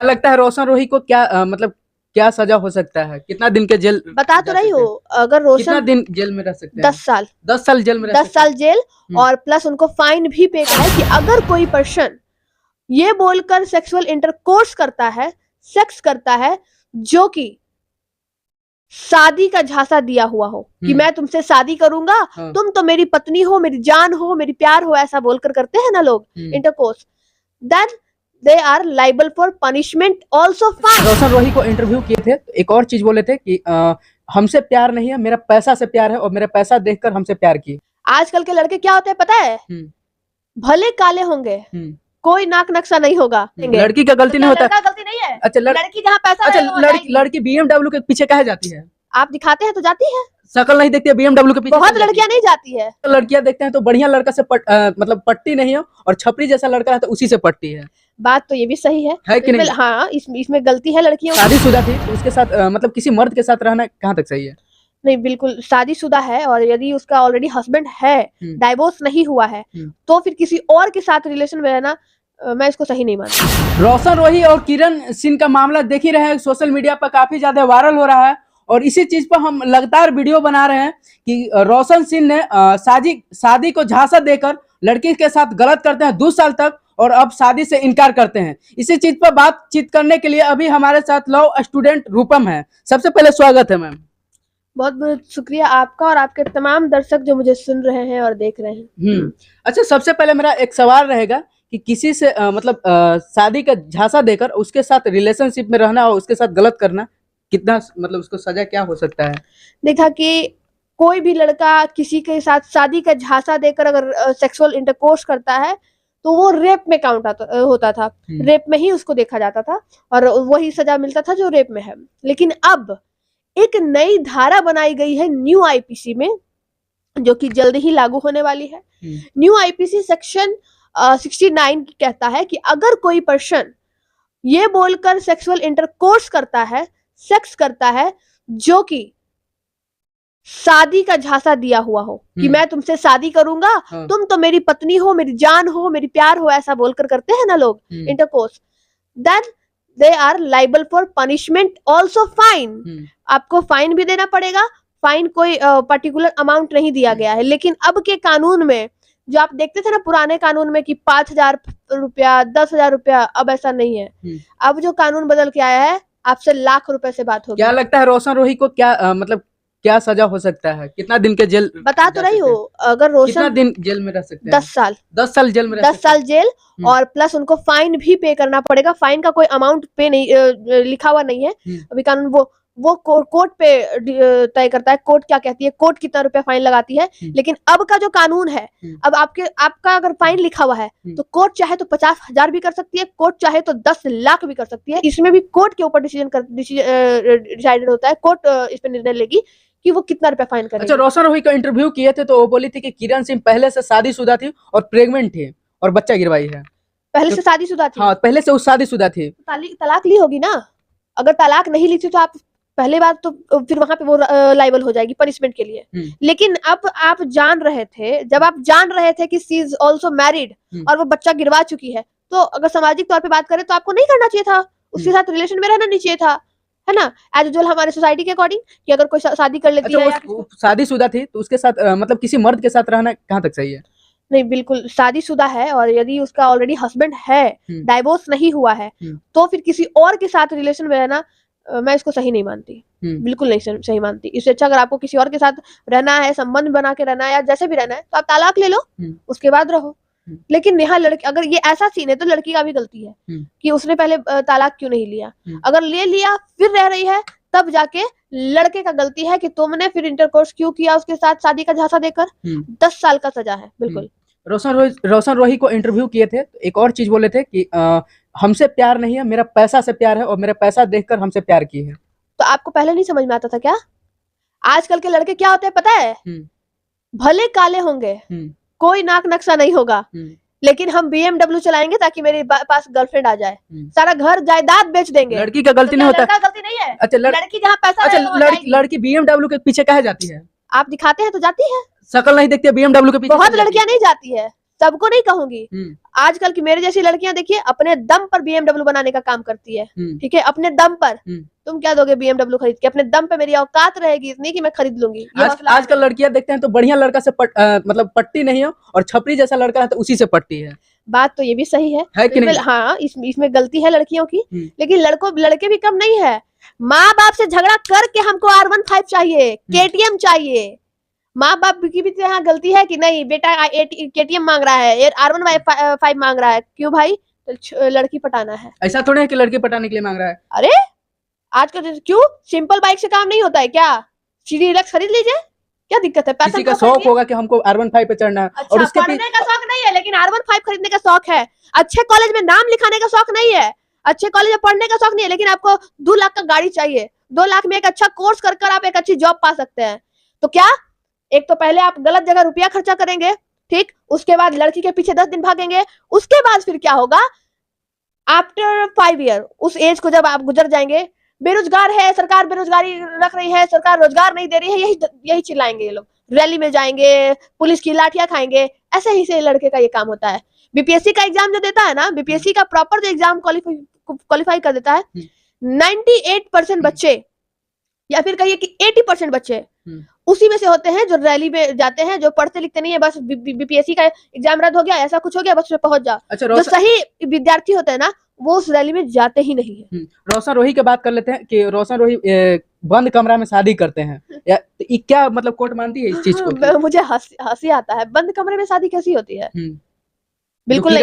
लगता है रोशन रोही को क्या मतलब क्या सजा हो सकता है? कितना दिन के जेल बता तो जा रही सकते हो, हैं? अगर कितना रोशन दिन जेल में रह सकते हैं? 10 साल 10 साल जेल में रह 10 सकते हैं। साल जेल और प्लस उनको फाइन भी पे करना है कि अगर कोई पर्सन ये बोलकर सेक्सुअल इंटरकोर्स करता है, सेक्स करता है, जो कि शादी का झांसा दिया हुआ हो कि मैं तुमसे शादी करूंगा, हाँ। तुम तो मेरी पत्नी हो, मेरी जान हो, मेरी प्यार हो, ऐसा बोलकर करते हैं ना लोग intercourse, then they are liable for punishment also fine. Roshan Rohi को इंटरव्यू किए थे तो एक और चीज बोले थे कि हमसे प्यार नहीं है, मेरा पैसा से प्यार है और मेरा पैसा देखकर हमसे प्यार किए। आजकल के लड़के क्या होते हैं पता है, भले काले होंगे, कोई नाक नक्शा नहीं होगा, लड़की का गलती नहीं होता। लड़का गलती नहीं है। अच्छा लड़की जहाँ पैसा अच्छा रहेगा वो जाएगी। लड़की बीएमडब्ल्यू के पीछे काहे जाती है? आप दिखाते हैं तो जाती है, शकल नहीं देखती है बीएमडब्ल्यू के पीछे? बहुत लड़कियां नहीं जाती है। लड़कियां देखते हैं तो बढ़िया लड़का से मतलब पट्टी नहीं है, और छपरी जैसा लड़का है तो उसी से पट्टी है। बात तो ये भी सही है कि नहीं? हाँ, इसमें गलती है लड़कियों की। शादीशुदा थी तो उसके साथ मतलब किसी मर्द के साथ रहना कहाँ तक सही है? नहीं, बिल्कुल शादीशुदा है और यदि उसका ऑलरेडी हस्बैंड है, डाइवोर्स नहीं हुआ है, तो फिर किसी और के साथ रिलेशन में रहना मैं इसको सही नहीं मानती। रोशन रोही और किरण सिंह का मामला देख ही रहे हैं, सोशल मीडिया पर काफी ज्यादा वायरल हो रहा है और इसी चीज पर हम लगातार वीडियो बना रहे हैं कि रोशन सिंह ने शादी को झांसा देकर लड़की के साथ गलत करते हैं 2 साल तक और अब शादी से इनकार करते हैं। इसी चीज पर बातचीत करने के लिए अभी हमारे साथ लॉ स्टूडेंट रूपम है। सबसे पहले स्वागत है मैम। बहुत बहुत शुक्रिया आपका और आपके तमाम दर्शक जो मुझे सुन रहे हैं और देख रहे हैं। अच्छा, सबसे पहले मेरा एक सवाल रहेगा कि किसी से मतलब शादी का झांसा देकर उसके साथ रिलेशनशिप में रहना और उसके साथ गलत करना कितना मतलब उसको सजा क्या हो सकता है? देखा कि कोई भी लड़का किसी के साथ शादी का झांसा देकर अगर सेक्सुअल इंटरकोर्स करता है तो वो रेप में काउंट होता था, रेप में ही उसको देखा जाता था और वही सजा मिलता था जो रेप में है। लेकिन अब एक नई धारा बनाई गई है न्यू आईपीसी में, जो कि जल्द ही लागू होने वाली है। न्यू आईपीसी सेक्शन 69 कहता है कि अगर कोई पर्सन ये बोलकर सेक्सुअल इंटरकोर्स करता है, सेक्स करता है, जो कि शादी का झांसा दिया हुआ हो कि मैं तुमसे शादी करूंगा, तुम तो मेरी पत्नी हो, मेरी जान हो, मेरी प्यार हो, ऐसा बोलकर करते हैं ना लोग intercourse, then they are liable for punishment also fine. आपको फाइन भी देना पड़ेगा। फाइन कोई पर्टिकुलर अमाउंट नहीं दिया गया है, लेकिन अब के कानून में जो आप देखते थे ना पुराने कानून में कि 5,000 रुपया, 10,000 रुपया, अब ऐसा नहीं है। अब जो कानून बदल के आया है, आपसे लाख रुपए से बात होगी। क्या लगता है रोशन रोही को क्या मतलब क्या सजा हो सकता है? कितना दिन के जेल बता तो रही हो, अगर रोशन कितना दिन जेल में रह सकते हैं? 10 साल जेल में 10 साल जेल और प्लस उनको फाइन भी पे करना पड़ेगा। फाइन का कोई अमाउंट पे नहीं लिखा हुआ नहीं है अभी कानून, वो कोर्ट पे तय करता है, कोर्ट क्या कहती है, कोर्ट कितना रुपया फाइन लगाती है। लेकिन अब का जो कानून है, अब आपका अगर फाइन लिखा हुआ है तो कोर्ट चाहे तो 50,000 भी कर सकती है, कोर्ट चाहे तो 10 लाख भी कर सकती है। इसमें भी कोर्ट के ऊपर डिसाइडेड होता है, कोर्ट इस पर निर्णय लेगी कि वो कितना रुपया फाइन करेगी। अच्छा, रोशन रोही का इंटरव्यू किए थे तो वो बोली थी कि किरण सिंह पहले से शादीशुदा थी और प्रेग्नेंट थी और बच्चा गिरवाई है। पहले से शादीशुदा थी? हाँ, पहले से वो शादीशुदा थी। तलाक ली होगी ना। अगर तलाक नहीं ली थी तो आप पहले बात तो फिर वहां पे वो लाइबल हो जाएगी पनिशमेंट के लिए। लेकिन अब आप जान रहे थे, जब आप जान रहे थे कि शी इज ऑल्सो मैरिड और वो बच्चा गिरवा चुकी है, तो अगर सामाजिक तौर पे बात करें तो आपको नहीं करना चाहिए था, उसके साथ रिलेशन में रहना नहीं चाहिए था, है ना, एज यूजुअल हमारे सोसाइटी के अकॉर्डिंग कि अगर कोई शादी कर लेती है। शादीशुदा थी तो उसके साथ मतलब किसी मर्द के साथ रहना कहाँ तक सही है? नहीं, बिल्कुल शादीशुदा है और यदि उसका ऑलरेडी हस्बैंड है, डाइवोर्स नहीं हुआ है, तो फिर किसी और के साथ रिलेशन में रहना मैं इसको सही नहीं मानती, बिल्कुल नहीं सही मानती। इससे अच्छा अगर आपको किसी और के साथ रहना है, संबंध बना के रहना है या जैसे भी रहना है, तो आप तलाक ले लो, उसके बाद रहो। लेकिन यहाँ लड़की, अगर ये ऐसा सीन है तो लड़की का भी गलती है कि उसने पहले तलाक क्यों नहीं लिया। अगर ले लिया फिर रह रही है, तब जाके लड़के का गलती है कि तुमने फिर इंटरकोर्स क्यों किया उसके साथ शादी का झांसा देकर। 10 साल का सजा है। बिल्कुल। रोशन रोही को इंटरव्यू किए थे तो एक और चीज बोले थे कि हमसे प्यार नहीं है, मेरा पैसा से प्यार है और मेरा पैसा देखकर हमसे प्यार की है। तो आपको पहले नहीं समझ में आता था क्या? आजकल के लड़के क्या होते हैं पता है, भले काले होंगे, कोई नाक नक्शा नहीं होगा, लेकिन हम BMW चलाएंगे ताकि मेरे पास गर्लफ्रेंड आ जाए, सारा घर जायदाद बेच देंगे। लड़की का गलती नहीं होता। लड़का गलती नहीं है। अच्छा, लड़की जहाँ पैसा लड़की BMW के पीछे काहे जाती है? आप दिखाते हैं तो जाती है, शकल नहीं देखती है BMW के पीछे? बहुत लड़कियां नहीं जाती है। सबको नहीं कहूंगी। आजकल की मेरे जैसी लड़कियां देखिए अपने दम पर BMW बनाने का काम करती है, ठीक है, अपने दम पर। तुम क्या दोगे BMW खरीद के? अपने दम पे मेरी औकात रहेगी इतनी कि मैं खरीद लूंगी। आजकल लड़कियां देखते हैं तो बढ़िया लड़का से मतलब पट्टी नहीं है, और छपरी जैसा लड़का है तो उसी से पट्टी है। बात तो ये भी सही है कि नहीं? हाँ, इसमें गलती है लड़कियों की, लेकिन लड़के भी कम नहीं है। माँ बाप से झगड़ा करके हमको R15 चाहिए, KTM चाहिए। माँ बाप की भी तो यहाँ गलती है कि नहीं, बेटा KTM मांग रहा है, R15 मांग रहा है, क्यों भाई? तो लड़की पटाना है। ऐसा थोड़ा है कि लड़की पटाने के लिए मांग रहा है। अरे आजकल क्यों सिंपल बाइक से काम नहीं होता है क्या? सीडी डिलक्स खरीद लीजिए, क्या दिक्कत है? किसी का शौक होगा कि हमको R15 पे चढ़ना है। अच्छा, और उसके पढ़ने का शौक नहीं है लेकिन R15 खरीदने का शौक है। अच्छे कॉलेज में नाम लिखाने का शौक नहीं है, अच्छे कॉलेज में पढ़ने का शौक नहीं है, लेकिन आपको 2 लाख का गाड़ी चाहिए। 2 लाख में एक अच्छा कोर्स कर आप एक अच्छी जॉब पा सकते हैं। तो क्या एक तो पहले आप गलत जगह रुपया खर्चा करेंगे, ठीक, उसके बाद लड़की के पीछे 10 दिन भागेंगे, उसके बाद फिर क्या होगा? आफ्टर 5 ईयर, उस एज को जब आप गुजर जाएंगे, बेरोजगार है, सरकार बेरोजगारी रख रही है, सरकार रोजगार नहीं दे रही है, यही चिल्लाएंगे ये लोग, रैली में जाएंगे, पुलिस की लाठियां खाएंगे। ऐसे ही से लड़के का ये काम होता है। बीपीएससी का एग्जाम जो देता है ना, बीपीएससी का प्रॉपर जो एग्जाम क्वालिफाई कर देता है, 98% बच्चे या फिर कहिए कि 80% बच्चे उसी में से होते हैं जो रैली में जाते हैं, जो पढ़ते लिखते नहीं है, बस बीपीएससी का एग्जाम रद्द हो गया, ऐसा कुछ हो गया, बस उसमें पहुंच जाओ। अच्छा, जो सही विद्यार्थी होते हैं ना, वो उस रैली में जाते ही नहीं है। रोशन रोही की बात कर लेते हैं कि रोशन रोही बंद कमरा में शादी करते हैं, या तो क्या मतलब कोर्ट मानती है इस चीज को? मुझे हंसी आता है, बंद कमरे में शादी कैसी होती है? बिल्कुल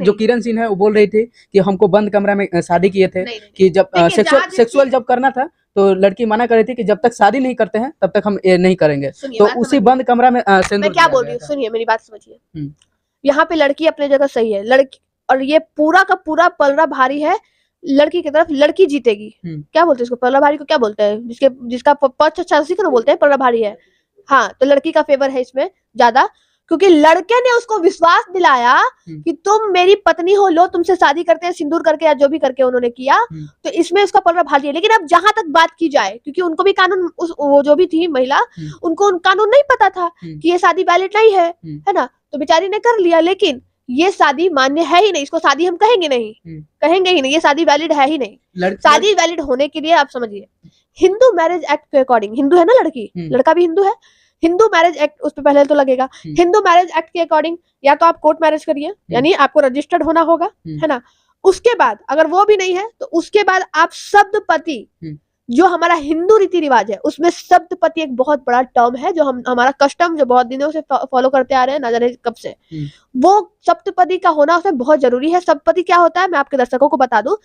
जो किरण सिंह है वो बोल रही थी कि हमको बंद कमरा में शादी किए थे, कि जब सेक्सुअल जब करना था तो लड़की मना कर रही थी कि जब तक शादी नहीं करते हैं तब तक हम ये नहीं करेंगे, तो उसी बंद कमरा में मैं क्या बोल रही हूँ, सुनिए मेरी बात समझिए। यहाँ पे लड़की अपने जगह सही है, लड़की, और ये पूरा का पूरा पलड़ा भारी है लड़की की तरफ, लड़की जीतेगी। क्या बोलते हैं इसको, पलड़ा भारी को क्या बोलते हैं? जिसका पक्ष अच्छा उसी को बोलते हैं पलड़ा भारी है। हाँ, तो लड़की का फेवर है इसमें ज्यादा, क्योंकि लड़के ने उसको विश्वास दिलाया कि तुम मेरी पत्नी हो, लो तुमसे शादी करते हैं, सिंदूर करके या जो भी करके उन्होंने किया, तो इसमें उसका पलड़ा भारी है। लेकिन अब जहां तक बात की जाए, क्योंकि उनको भी कानून, वो जो भी थी महिला, उनको कानून नहीं पता था कि ये शादी वैलिड नहीं है ना, तो बेचारी ने कर लिया। लेकिन ये शादी मान्य है ही नहीं, इसको शादी हम कहेंगे ही नहीं, ये शादी वैलिड है ही नहीं। शादी वैलिड होने के लिए आप समझिए, हिंदू मैरिज एक्ट के अकॉर्डिंग, हिंदू है ना लड़की, लड़का भी हिंदू है, हिंदू मैरिज एक्ट उस पर पहले तो लगेगा। हिंदू मैरिज एक्ट के अकॉर्डिंग या तो आप कोर्ट मैरिज करिए, यानी आपको रजिस्टर्ड होना होगा, है ना। उसके बाद अगर वो भी नहीं है तो उसके बाद आप शब्दपति, जो हमारा हिंदू रीति रिवाज है उसमें शब्दपति एक बहुत बड़ा टर्म है, जो हमारा कस्टम जो बहुत दिनों से फॉलो करते आ रहे हैं, ना जाने कब से, वो सप्तपदी का होना उसमें बहुत जरूरी है। सप्तपदी क्या होता है मैं आपके दर्शकों को बता दूं,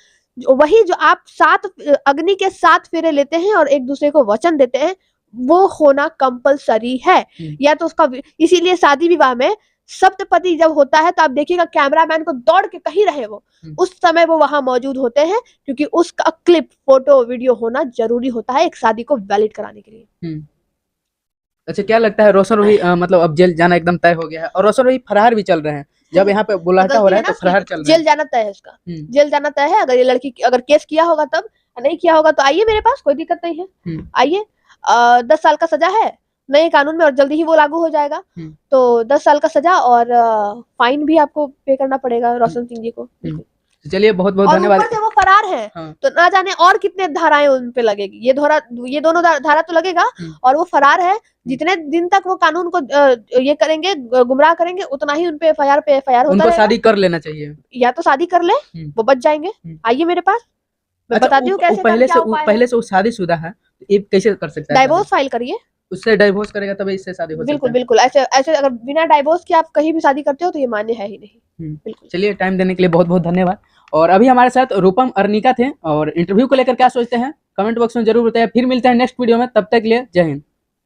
वही जो आप 7 अग्नि के 7 फेरे लेते हैं और एक दूसरे को वचन देते हैं, वो होना कंपलसरी है। या तो उसका, इसीलिए शादी विवाह में सप्तपदी जब होता है तो आप देखिएगा कैमरामैन को दौड़ के कहीं रहे वो, उस समय वो वहां मौजूद होते हैं, क्योंकि उसका क्लिप, फोटो, वीडियो होना जरूरी होता है एक शादी को वैलिड कराने के लिए। अच्छा, क्या लगता है रोशन रोही मतलब अब जेल जाना एकदम तय हो गया है, और रोशन रोही फरार भी चल रहे हैं, जब यहाँ पे बुलाहटा हो रहा है तो फरार चल रहे हैं। जेल जाना तय है उसका, जेल जाना तय है। अगर ये लड़की अगर केस किया होगा तब, नहीं किया होगा तो आइए मेरे पास, कोई दिक्कत नहीं है, आइए। 10 साल का सजा है नए कानून में और जल्दी ही वो लागू हो जाएगा, तो 10 साल का सजा और फाइन भी आपको पे करना पड़ेगा रोशन सिंह जी को। चलिए बहुत बहुत धन्यवाद। ऊपर से वो फरार है, तो ना जाने और कितने धाराएं उन पे लगेगी। ये दोनों धारा तो लगेगा, और वो फरार है, जितने दिन तक वो कानून को ये करेंगे, गुमराह करेंगे, उतना ही उनपे एफआईआर पे एफआईआर होता रहेगा। उनको शादी कर लेना चाहिए, या तो शादी कर ले, वो बच जाएंगे। आइए मेरे पास, मैं बताती हूँ कैसे। पहले से वो शादीशुदा है, ये कैसे कर सकता है? डाइवोर्स फाइल करिए, उससे डाइवोर्स करेगा तभी इससे शादी हो सकती है। बिल्कुल बिल्कुल, ऐसे अगर बिना डाइवोर्स के आप कहीं भी शादी करते हो तो ये मान्य है ही नहीं। बिल्कुल। चलिए, टाइम देने के लिए बहुत बहुत धन्यवाद। और अभी हमारे साथ रूपम अर्निका थे, और इंटरव्यू को लेकर क्या सोचते हैं कमेंट बॉक्स में जरूर बताइए। फिर मिलते हैं नेक्स्ट वीडियो में, तब तक के लिए जय हिंद।